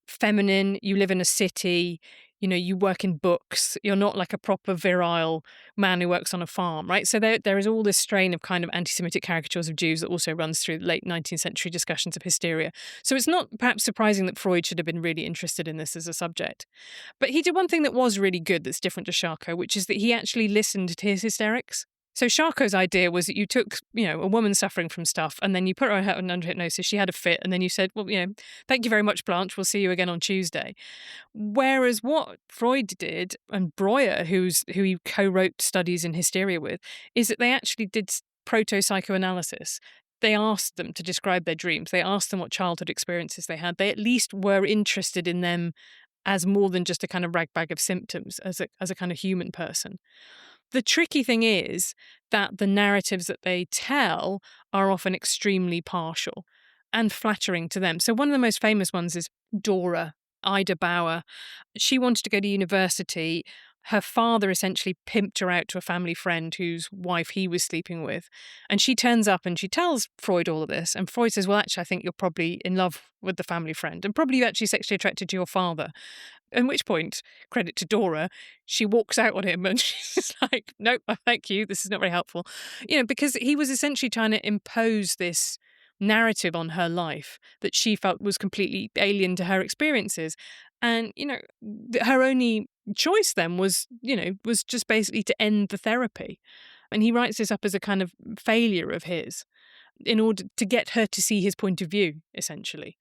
feminine, you live in a city, you work in books, you're not like a proper virile man who works on a farm, right? So there is all this strain of kind of anti-Semitic caricatures of Jews that also runs through late 19th century discussions of hysteria. So it's not perhaps surprising that Freud should have been really interested in this as a subject. But he did one thing that was really good that's different to Charcot, which is that he actually listened to his hysterics. So Charcot's idea was that you took, a woman suffering from stuff and then you put her under hypnosis, she had a fit, and then you said, well, thank you very much, Blanche, we'll see you again on Tuesday. Whereas what Freud did, and Breuer, who he co-wrote studies in hysteria with, is that they actually did proto-psychoanalysis. They asked them to describe their dreams. They asked them what childhood experiences they had. They at least were interested in them as more than just a kind of ragbag of symptoms, as a kind of human person. The tricky thing is that the narratives that they tell are often extremely partial and flattering to them. So one of the most famous ones is Dora, Ida Bauer. She wanted to go to university. Her father essentially pimped her out to a family friend whose wife he was sleeping with. And she turns up and she tells Freud all of this. And Freud says, well, actually, I think you're probably in love with the family friend. And probably you're actually sexually attracted to your father. At which point, credit to Dora, she walks out on him and she's like, nope, thank you. This is not very helpful. Because he was essentially trying to impose this narrative on her life that she felt was completely alien to her experiences. And, her only choice then was just basically to end the therapy. And he writes this up as a kind of failure of his in order to get her to see his point of view, essentially.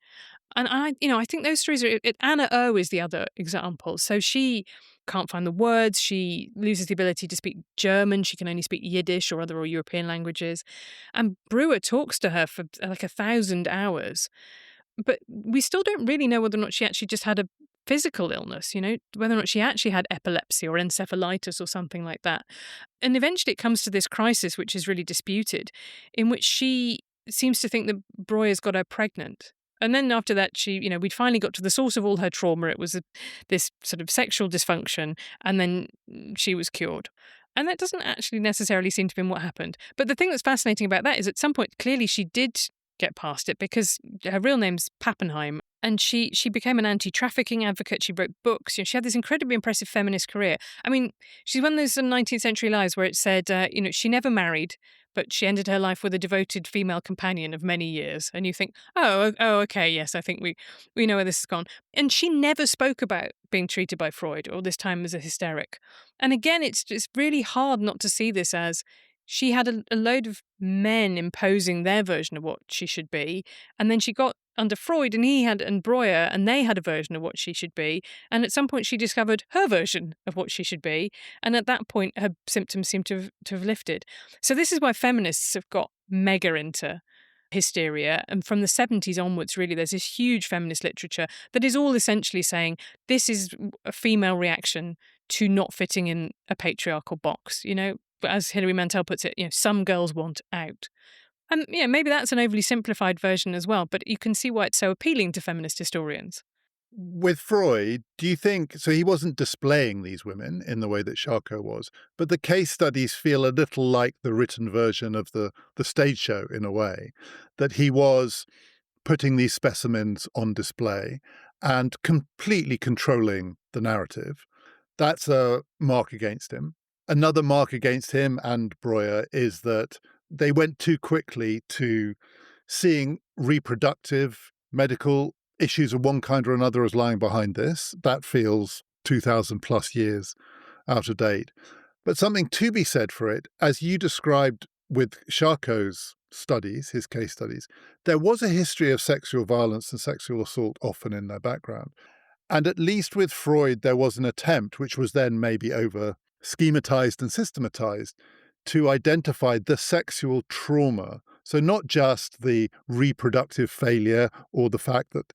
And I think those stories are. Anna O is the other example. So she can't find the words. She loses the ability to speak German. She can only speak Yiddish or other European languages. And Brewer talks to her for 1,000 hours. But we still don't really know whether or not she actually just had a physical illness, whether or not she actually had epilepsy or encephalitis or something like that. And eventually it comes to this crisis, which is really disputed, in which she seems to think that Breuer's got her pregnant. And then after that, we'd finally got to the source of all her trauma. It was this sort of sexual dysfunction, and then she was cured. And that doesn't actually necessarily seem to have been what happened. But the thing that's fascinating about that is at some point, clearly she did get past it because her real name's Pappenheim. And she became an anti-trafficking advocate. She wrote books. She had this incredibly impressive feminist career. I mean, she's one of those 19th century lies where it said, she never married, but she ended her life with a devoted female companion of many years. And you think, okay, yes, I think we know where this has gone. And she never spoke about being treated by Freud or this time as a hysteric. And again, it's really hard not to see this as she had a load of men imposing their version of what she should be. And then she got under Freud and Breuer, and they had a version of what she should be. And at some point she discovered her version of what she should be. And at that point, her symptoms seem to have lifted. So this is why feminists have got mega into hysteria. And from the 70s onwards, really, there's this huge feminist literature that is all essentially saying this is a female reaction to not fitting in a patriarchal box. But as Hilary Mantel puts it, some girls want out. And maybe that's an overly simplified version as well, but you can see why it's so appealing to feminist historians. With Freud, do you think, so he wasn't displaying these women in the way that Charcot was, but the case studies feel a little like the written version of the stage show in a way, that he was putting these specimens on display and completely controlling the narrative. That's a mark against him. Another mark against him and Breuer is that they went too quickly to seeing reproductive, medical issues of one kind or another as lying behind this. That feels 2,000 plus years out of date. But something to be said for it, as you described with Charcot's studies, his case studies, there was a history of sexual violence and sexual assault often in their background. And at least with Freud, there was an attempt, which was then maybe over schematized and systematized, to identify the sexual trauma. So not just the reproductive failure or the fact that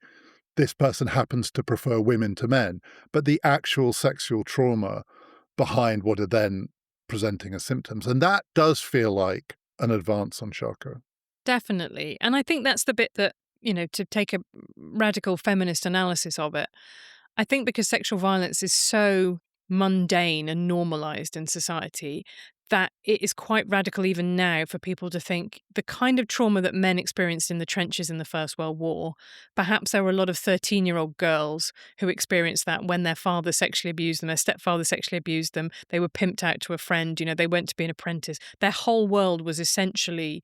this person happens to prefer women to men, but the actual sexual trauma behind what are then presenting as symptoms. And that does feel like an advance on Charcot. Definitely. And I think that's the bit that, to take a radical feminist analysis of it, I think because sexual violence is so mundane and normalized in society that it is quite radical even now for people to think the kind of trauma that men experienced in the trenches in the First World War, perhaps there were a lot of 13-year-old girls who experienced that when their father sexually abused them, their stepfather sexually abused them, they were pimped out to a friend, they went to be an apprentice. Their whole world was essentially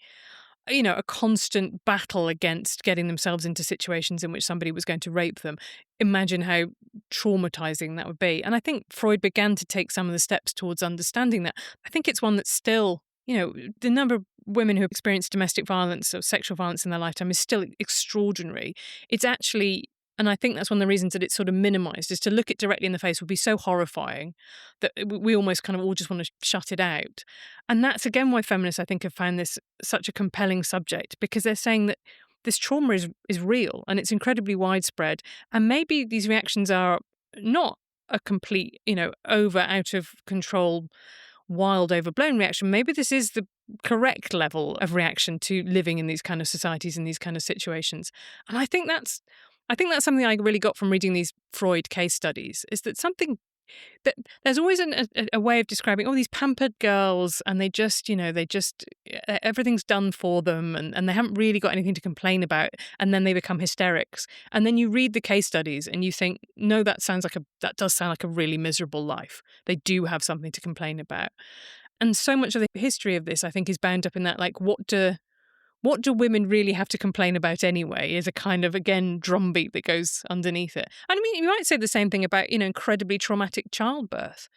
a constant battle against getting themselves into situations in which somebody was going to rape them. Imagine how traumatizing that would be. And I think Freud began to take some of the steps towards understanding that. I think it's one that's still, the number of women who experience domestic violence or sexual violence in their lifetime is still extraordinary. It's actually, and I think that's one of the reasons that it's sort of minimized, is to look it directly in the face would be so horrifying that we almost kind of all just want to shut it out. And that's again why feminists, I think, have found this such a compelling subject, because they're saying that this trauma is real and it's incredibly widespread. And maybe these reactions are not a complete, over, out of control, wild, overblown reaction. Maybe this is the correct level of reaction to living in these kind of societies, in these kind of situations. And I think that's something I really got from reading these Freud case studies, is that something that there's always a way of describing all these pampered girls, and they just everything's done for them, and they haven't really got anything to complain about, and then they become hysterics. And then you read the case studies and you think, no, that does sound like a really miserable life. They do have something to complain about. And so much of the history of this, I think, is bound up in that, like, what do women really have to complain about anyway, is a kind of, again, drumbeat that goes underneath it. And I mean, you might say the same thing about, incredibly traumatic childbirth.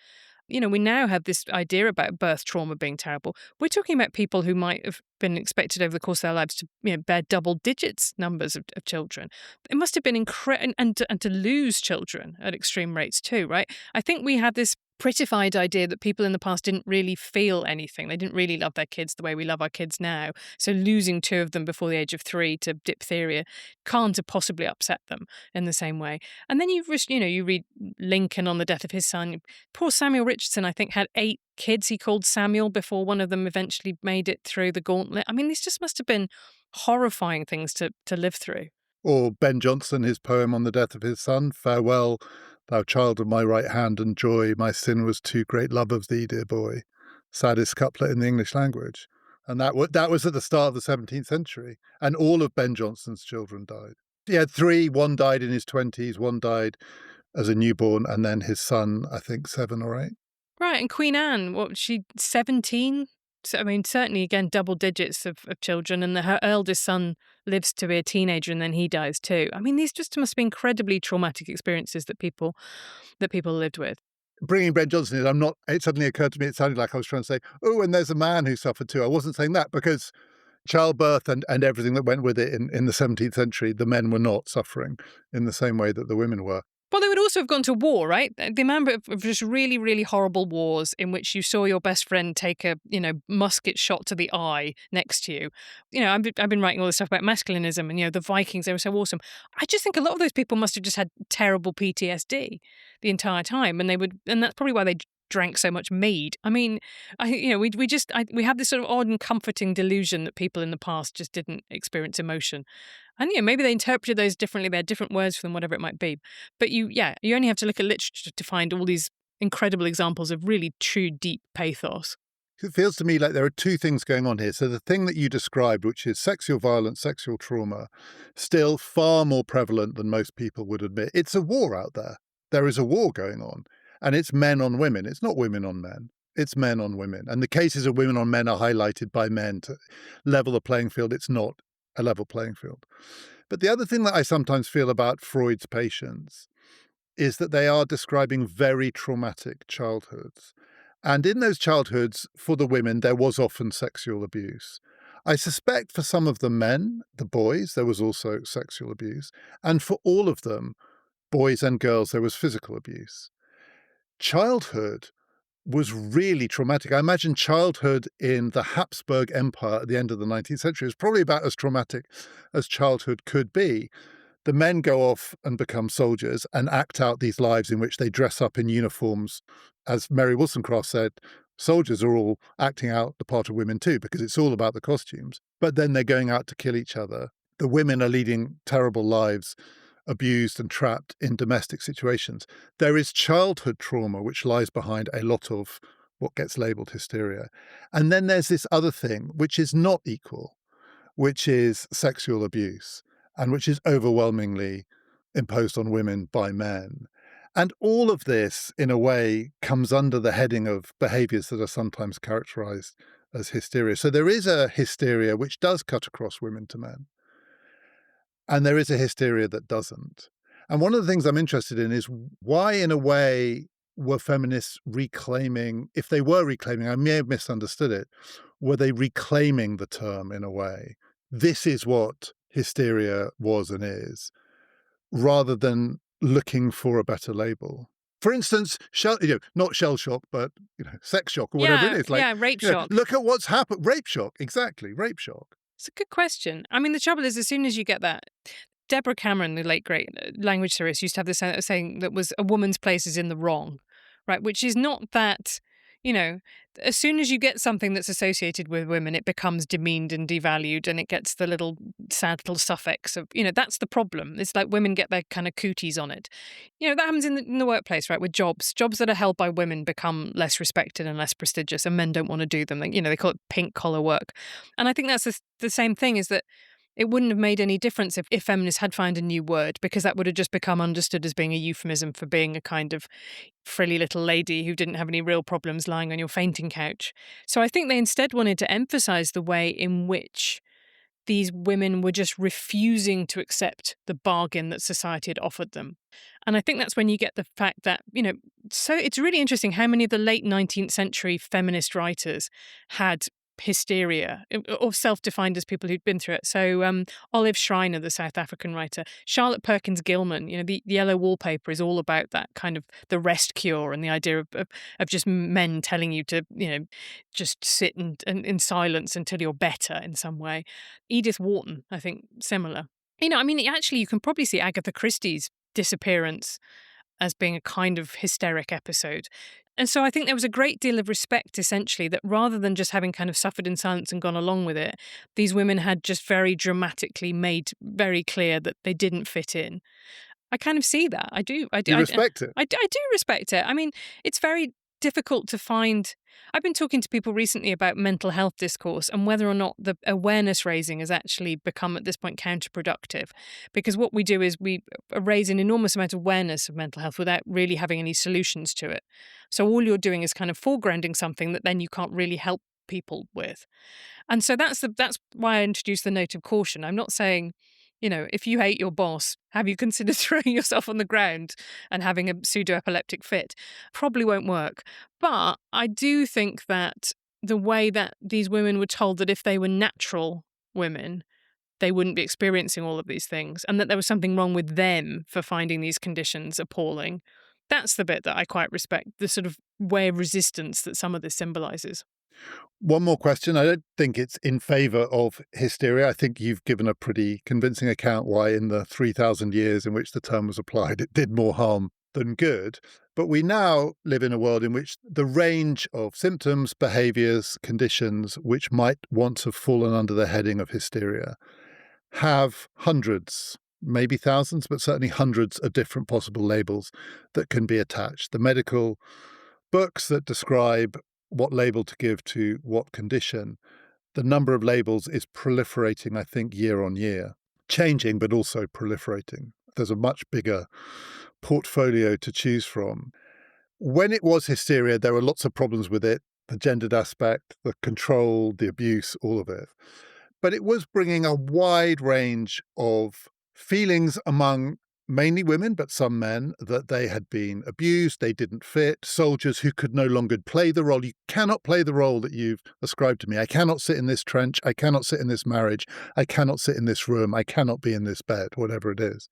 We now have this idea about birth trauma being terrible. We're talking about people who might have been expected over the course of their lives to bear double digits numbers of children. It must have been incredible, and to lose children at extreme rates too, right? I think we have this prettified idea that people in the past didn't really feel anything. They didn't really love their kids the way we love our kids now. So losing two of them before the age of 3 to diphtheria can't have possibly upset them in the same way. And then you read Lincoln on the death of his son. Poor Samuel Richardson, I think, had 8 kids he called Samuel before one of them eventually made it through the gauntlet. I mean, these just must have been horrifying things to live through. Or Ben Jonson, his poem on the death of his son, "Farewell, thou child of my right hand and joy, my sin was too great love of thee, dear boy." Saddest couplet in the English language. And that was at the start of the 17th century. And all of Ben Jonson's children died. He had 3, one died in his 20s, one died as a newborn, and then his son, I think 7 or 8. Right, and Queen Anne, what was she, 17? So, I mean, certainly, again, double digits of children, and her eldest son lives to be a teenager, and then he dies too. I mean, these just must be incredibly traumatic experiences that people lived with. Bringing Ben Jonson in, it suddenly occurred to me, it sounded like I was trying to say, oh, and there's a man who suffered too. I wasn't saying that, because childbirth and everything that went with it in the 17th century, the men were not suffering in the same way that the women were. Well, they would also have gone to war, right? The amount of just really, really horrible wars in which you saw your best friend take a, musket shot to the eye next to you. I've been writing all this stuff about masculinism and, the Vikings, they were so awesome. I just think a lot of those people must have just had terrible PTSD the entire time. And that's probably why they drank so much mead. I mean, we have this sort of odd and comforting delusion that people in the past just didn't experience emotion. And maybe they interpreted those differently. They had different words for them, whatever it might be. But you only have to look at literature to find all these incredible examples of really true, deep pathos. It feels to me like there are 2 things going on here. So the thing that you described, which is sexual violence, sexual trauma, still far more prevalent than most people would admit. It's a war out there. There is a war going on, and it's men on women. It's not women on men. It's men on women. And the cases of women on men are highlighted by men to level the playing field. It's not a level playing field. But the other thing that I sometimes feel about Freud's patients is that they are describing very traumatic childhoods. And in those childhoods, for the women, there was often sexual abuse. I suspect for some of the men, the boys, there was also sexual abuse. And for all of them, boys and girls, there was physical abuse. Childhood was really traumatic. I imagine childhood in the Habsburg Empire at the end of the 19th century is probably about as traumatic as childhood could be. The men go off and become soldiers and act out these lives in which they dress up in uniforms. As Mary Wollstonecraft said, soldiers are all acting out the part of women too, because it's all about the costumes. But then they're going out to kill each other. The women are leading terrible lives, abused and trapped in domestic situations. There is childhood trauma which lies behind a lot of what gets labelled hysteria. And then there's this other thing which is not equal, which is sexual abuse, and which is overwhelmingly imposed on women by men. And all of this, in a way, comes under the heading of behaviours that are sometimes characterised as hysteria. So there is a hysteria which does cut across women to men. And there is a hysteria that doesn't. And one of the things I'm interested in is why, in a way, were feminists reclaiming, if they were reclaiming, I may have misunderstood it, were they reclaiming the term in a way? This is what hysteria was and is, rather than looking for a better label. For instance, not shell shock, but sex shock or whatever it is. Rape shock. Look at what's happened. Rape shock, exactly, rape shock. It's a good question. I mean, the trouble is, as soon as you get that, Deborah Cameron, the late great language theorist, used to have this saying that was a woman's place is in the wrong, right? Which is not that, as soon as you get something that's associated with women, it becomes demeaned and devalued, and it gets the little sad little suffix of, that's the problem. It's like women get their kind of cooties on it. That happens in the workplace, right? With jobs that are held by women become less respected and less prestigious, and men don't want to do them. They call it pink collar work. And I think that's the same thing, is that it wouldn't have made any difference if feminists had found a new word, because that would have just become understood as being a euphemism for being a kind of frilly little lady who didn't have any real problems lying on your fainting couch. So I think they instead wanted to emphasize the way in which these women were just refusing to accept the bargain that society had offered them. And I think that's when you get the fact that, so it's really interesting how many of the late 19th century feminist writers had hysteria, or self-defined as people who'd been through it. So Olive Schreiner, the South African writer, Charlotte Perkins Gilman, the Yellow Wallpaper is all about that kind of the rest cure and the idea of just men telling you to, just sit and in silence until you're better in some way. Edith Wharton, I think, similar. Actually, you can probably see Agatha Christie's disappearance as being a kind of hysteric episode. And so I think there was a great deal of respect, essentially, that rather than just having kind of suffered in silence and gone along with it, these women had just very dramatically made very clear that they didn't fit in. I kind of see that. I do. You respect it? I do respect it. I mean, it's very difficult to find. I've been talking to people recently about mental health discourse and whether or not the awareness raising has actually become at this point counterproductive. Because what we do is we raise an enormous amount of awareness of mental health without really having any solutions to it. So all you're doing is kind of foregrounding something that then you can't really help people with. And so that's why I introduced the note of caution. I'm not saying, if you hate your boss, have you considered throwing yourself on the ground and having a pseudo-epileptic fit? Probably won't work. But I do think that the way that these women were told that if they were natural women, they wouldn't be experiencing all of these things, and that there was something wrong with them for finding these conditions appalling. That's the bit that I quite respect, the sort of way of resistance that some of this symbolises. One more question. I don't think it's in favour of hysteria. I think you've given a pretty convincing account why in the 3,000 years in which the term was applied, it did more harm than good. But we now live in a world in which the range of symptoms, behaviours, conditions, which might once have fallen under the heading of hysteria, have hundreds, maybe thousands, but certainly hundreds of different possible labels that can be attached. The medical books that describe what label to give to what condition, the number of labels is proliferating, I think, year on year, changing, but also proliferating. There's a much bigger portfolio to choose from. When it was hysteria, there were lots of problems with it, the gendered aspect, the control, the abuse, all of it. But it was bringing a wide range of feelings among mainly women, but some men, that they had been abused, they didn't fit, soldiers who could no longer play the role. You cannot play the role that you've ascribed to me. I cannot sit in this trench. I cannot sit in this marriage. I cannot sit in this room. I cannot be in this bed, whatever it is.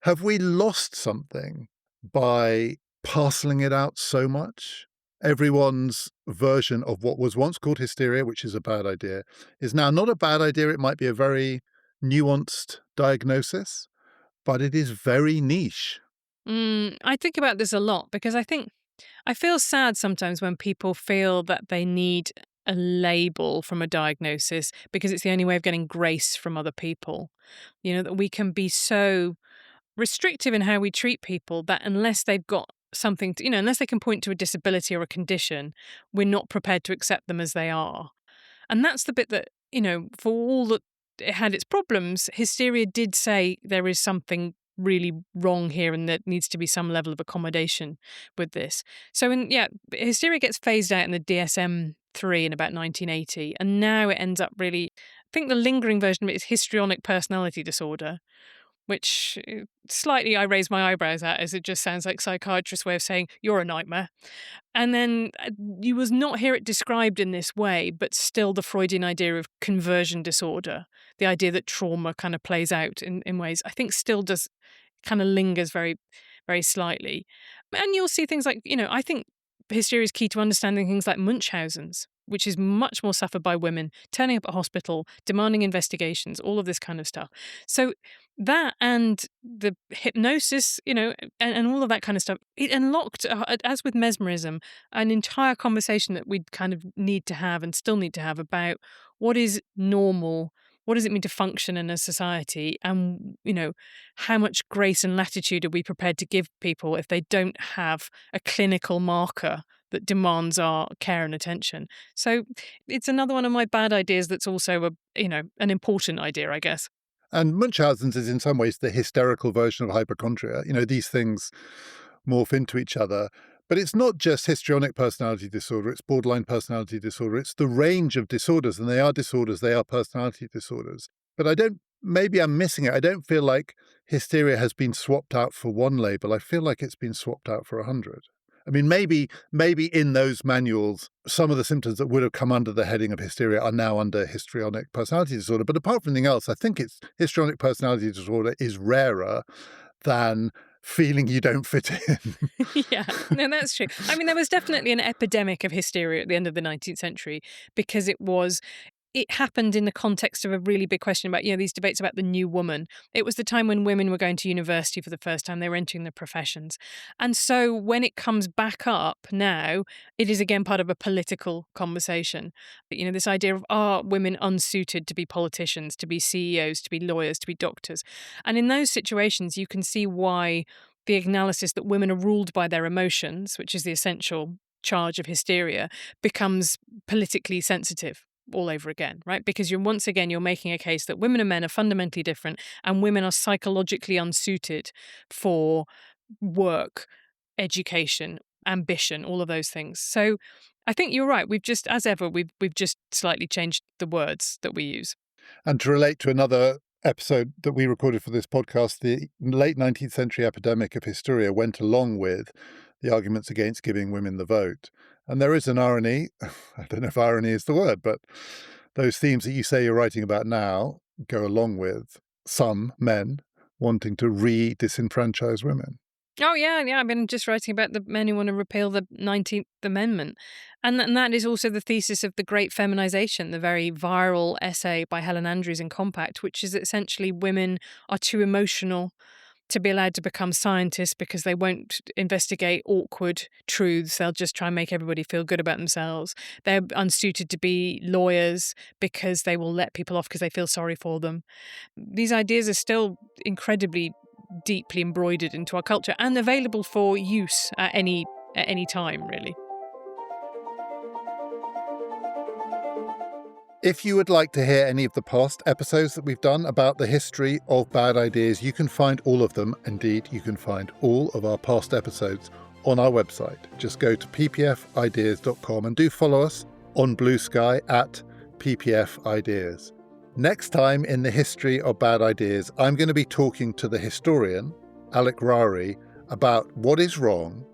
Have we lost something by parceling it out so much? Everyone's version of what was once called hysteria, which is a bad idea, is now not a bad idea. It might be a very nuanced diagnosis, but it is very niche. I think about this a lot because I feel sad sometimes when people feel that they need a label from a diagnosis because it's the only way of getting grace from other people. That we can be so restrictive in how we treat people that unless they've got something to, unless they can point to a disability or a condition, we're not prepared to accept them as they are. And that's the bit that, for all that it had its problems, hysteria did say there is something really wrong here and there needs to be some level of accommodation with this. So, hysteria gets phased out in the DSM-3 in about 1980, and now it ends up really, I think the lingering version of it is histrionic personality disorder, which slightly I raise my eyebrows at, as it just sounds like psychiatrist's way of saying you're a nightmare. And then you will not hear it described in this way, but still the Freudian idea of conversion disorder, the idea that trauma kind of plays out in ways, I think still does kind of lingers very, very slightly. And you'll see things like, I think hysteria is key to understanding things like Munchausen's, which is much more suffered by women, turning up at hospital, demanding investigations, all of this kind of stuff. So that and the hypnosis, and all of that kind of stuff, it unlocked, as with mesmerism, an entire conversation that we'd kind of need to have and still need to have about what is normal, what does it mean to function in a society, and, how much grace and latitude are we prepared to give people if they don't have a clinical marker that demands our care and attention. So it's another one of my bad ideas that's also an important idea, I guess. And Munchausen's is in some ways the hysterical version of hypochondria. These things morph into each other. But it's not just histrionic personality disorder, it's borderline personality disorder. It's the range of disorders, and they are disorders, they are personality disorders. But maybe I'm missing it. I don't feel like hysteria has been swapped out for one label. I feel like it's been swapped out for 100. I mean, maybe in those manuals, some of the symptoms that would have come under the heading of hysteria are now under histrionic personality disorder. But apart from anything else, I think it's histrionic personality disorder is rarer than feeling you don't fit in. Yeah, no, that's true. I mean, there was definitely an epidemic of hysteria at the end of the 19th century because it happened in the context of a really big question about, these debates about the new woman. It was the time when women were going to university for the first time. They were entering the professions. And so when it comes back up now, it is again part of a political conversation. This idea of, are women unsuited to be politicians, to be CEOs, to be lawyers, to be doctors? And in those situations, you can see why the analysis that women are ruled by their emotions, which is the essential charge of hysteria, becomes politically sensitive all over again, right? Because you're making a case that women and men are fundamentally different and women are psychologically unsuited for work, education, ambition, all of those things. So I think you're right. We've just, as ever, we've just slightly changed the words that we use. And to relate to another episode that we recorded for this podcast, the late 19th century epidemic of hysteria went along with the arguments against giving women the vote. And there is an irony, I don't know if irony is the word, but those themes that you say you're writing about now go along with some men wanting to disenfranchise women. Oh, yeah. I've been just writing about the men who want to repeal the 19th Amendment. And that is also the thesis of The Great Feminization, the very viral essay by Helen Andrews in Compact, which is essentially women are too emotional to be allowed to become scientists because they won't investigate awkward truths. They'll just try and make everybody feel good about themselves. They're unsuited to be lawyers because they will let people off because they feel sorry for them. These ideas are still incredibly deeply embroidered into our culture and available for use at any time, really. If you would like to hear any of the past episodes that we've done about the history of bad ideas, you can find all of them. Indeed, you can find all of our past episodes on our website. Just go to ppfideas.com and do follow us on Blue Sky at ppfideas. Next time in the history of bad ideas, I'm going to be talking to the historian, Alec Rari, about what is wrong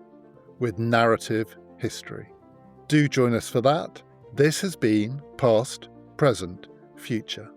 with narrative history. Do join us for that. This has been Past, Present, Future.